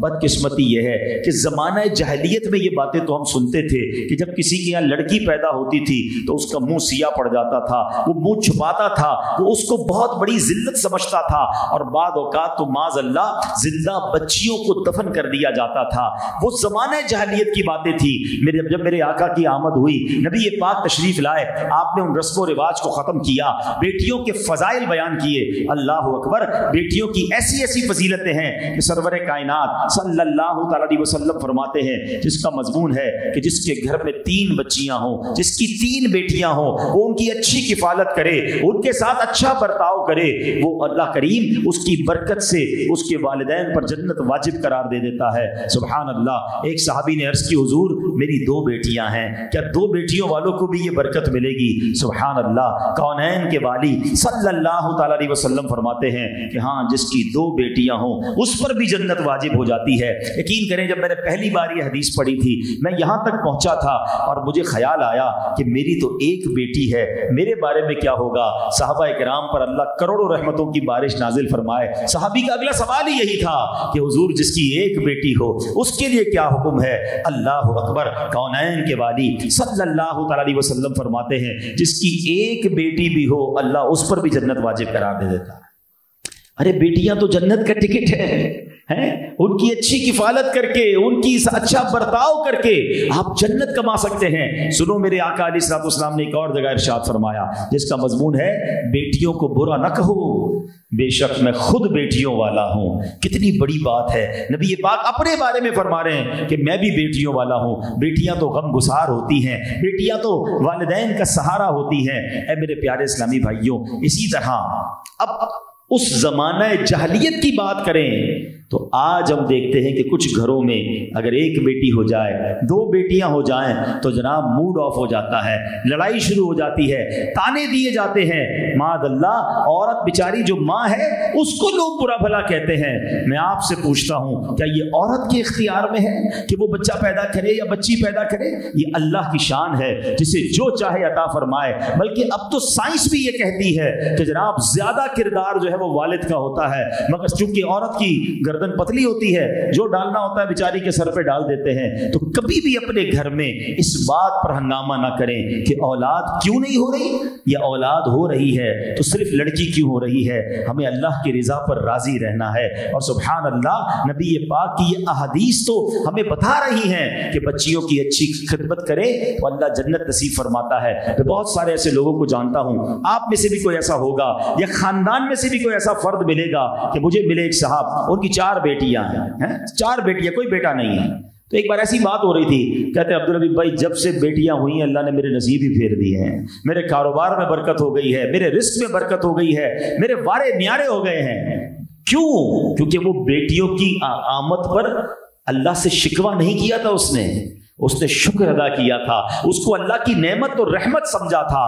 बदकिस्मती यह है कि ज़माना जहलियत में ये बातें तो हम सुनते थे कि जब किसी के यहाँ लड़की पैदा होती थी तो उसका मुंह सिया पड़ जाता था, वो मुंह छुपाता था, वो उसको बहुत बड़ी जिल्लत समझता था, और बाद औकात तो माज़अल्लाह जिंदा बच्चियों को दफन कर दिया जाता था। वो ज़माना जहलियत की बातें थी। जब मेरे आका की आमद हुई, नबी ये पाक तशरीफ लाए, आपने उन रस्म व रिवाज को ख़त्म किया, बेटियों के फ़ज़ाइल बयान किए। अल्लाह अकबर, बेटियों की ऐसी ऐसी फजीलतें हैं कि सरवर कायनात सल्लल्लाहु अलैहि वसल्लम फरमाते हैं, जिसका मजमून है कि जिसके घर में 3 बच्चियां हों, जिसकी 3 बेटियां हों, वो उनकी अच्छी किफालत करे, उनके साथ अच्छा बर्ताव करे, वो अल्लाह करीम उसकी बरकत से उसके वालिदैन पर जन्नत वाजिब करार दे देता है। सुभान अल्लाह। एक सहाबी ने अर्ज की, हुजूर मेरी 2 बेटियां हैं, क्या 2 बेटियों वालों को भी ये बरकत मिलेगी? सुभान अल्लाह। कौनैन के वाली सल्लल्लाहु अलैहि वसल्लम फरमाते हैं कि हाँ, जिसकी 2 बेटियां हों उस पर भी जन्नत वाजिब हो जाती है। यकीन करें, जब मैंने पहली बार ये हदीस पढ़ी थी, मैं यहाँ तक पहुँचा था और मुझे ख्याल आया कि मेरी तो 1 बेटी है, मेरे बारे में क्या होगा? सहाबा इकराम पर अल्लाह करोड़ों रहमतों की बारिश नाजिल फरमाए। सहाबी का अगला सवाल ही यही था कि हुजूर जिसकी 1 बेटी हो उसके लिए क्या हुक्म है? अल्लाह अकबर। कौनैन के वाली सल्लल्लाहु अलैहि वसल्लम फरमाते हैं, जिसकी 1 बेटी भी हो अल्लाह उस पर भी जन्नत वाजिब करार दे देता है। अरे बेटियां तो जन्नत का टिकट हैं? उनकी अच्छी किफालत करके, उनकी अच्छा बर्ताव करके आप जन्नत कमा सकते हैं। सुनो, मेरे आका अलैहिस्सलाम ने एक और जगह इरशाद फरमाया जिसका मजमून है, बेटियों को बुरा न कहो, बेशक मैं खुद बेटियों वाला हूं। कितनी बड़ी बात है। नबी पाक अपने बारे में फरमा रहे हैं कि मैं भी बेटियों वाला हूं। बेटियां तो गम गुसार होती हैं, बेटियां तो वालिदैन का सहारा होती हैं। ऐ मेरे प्यारे इस्लामी भाइयों, इसी तरह अब उस जमाना जहलियत की बात करें तो आज हम देखते हैं कि कुछ घरों में अगर 1 बेटी हो जाए, 2 बेटियां हो जाएं तो जनाब मूड ऑफ हो जाता है, लड़ाई शुरू हो जाती है, ताने दिए जाते हैं। मादअल्लाह, औरत बेचारी जो माँ है उसको लोग बुरा भला कहते हैं। मैं आपसे पूछता हूं, क्या ये औरत के इख्तियार में है कि वो बच्चा पैदा करे या बच्ची पैदा करे? ये अल्लाह की शान है, जिसे जो चाहे अता फरमाए। बल्कि अब तो साइंस भी ये कहती है कि जनाब ज्यादा किरदार जो है वो वालिद का होता है, मगर चूंकि औरत की गर्दन पतली होती है, जो डालना होता है बेचारी के सर पे डाल देते हैं। तो कभी भी अपने घर में इस बात पर हंगामा ना करें कि औलाद क्यों नहीं हो रही, या औलाद हो रही है तो सिर्फ लड़की क्यों हो रही है। हमें अल्लाह की रिजा पर राजी रहना है। और सुभान अल्लाह, नबी पाक की ये अहादीस तो हमें बता रही हैं कि बच्चियों की अच्छी खिदमत करें तो अल्लाह जन्नत नसीब फरमाता है। मैं बहुत सारे ऐसे लोगों को जानता हूं, आप में से भी कोई ऐसा होगा या खानदान में से भी कोई ऐसा फर्द मिलेगा कि मुझे मिले एक साहब, उनकी 4 बेटियां हैं, 4 बेटियां, कोई बेटा नहीं है। तो एक बार ऐसी बात हो रही थी, कहते अब्दुल हबीब भाई, जब से बेटियां हुई अल्लाह ने मेरे नसीब ही फेर दिए हैं, मेरे कारोबार में बरकत हो गई है, मेरे रिस्क में बरकत हो गई है, मेरे वारे न्यारे हो गए हैं। क्यों? क्योंकि वो बेटियों की आमद पर अल्लाह से शिकवा नहीं किया था, उसने शुक्र अदा किया था, उसको अल्लाह की नेमत और रहमत समझा था।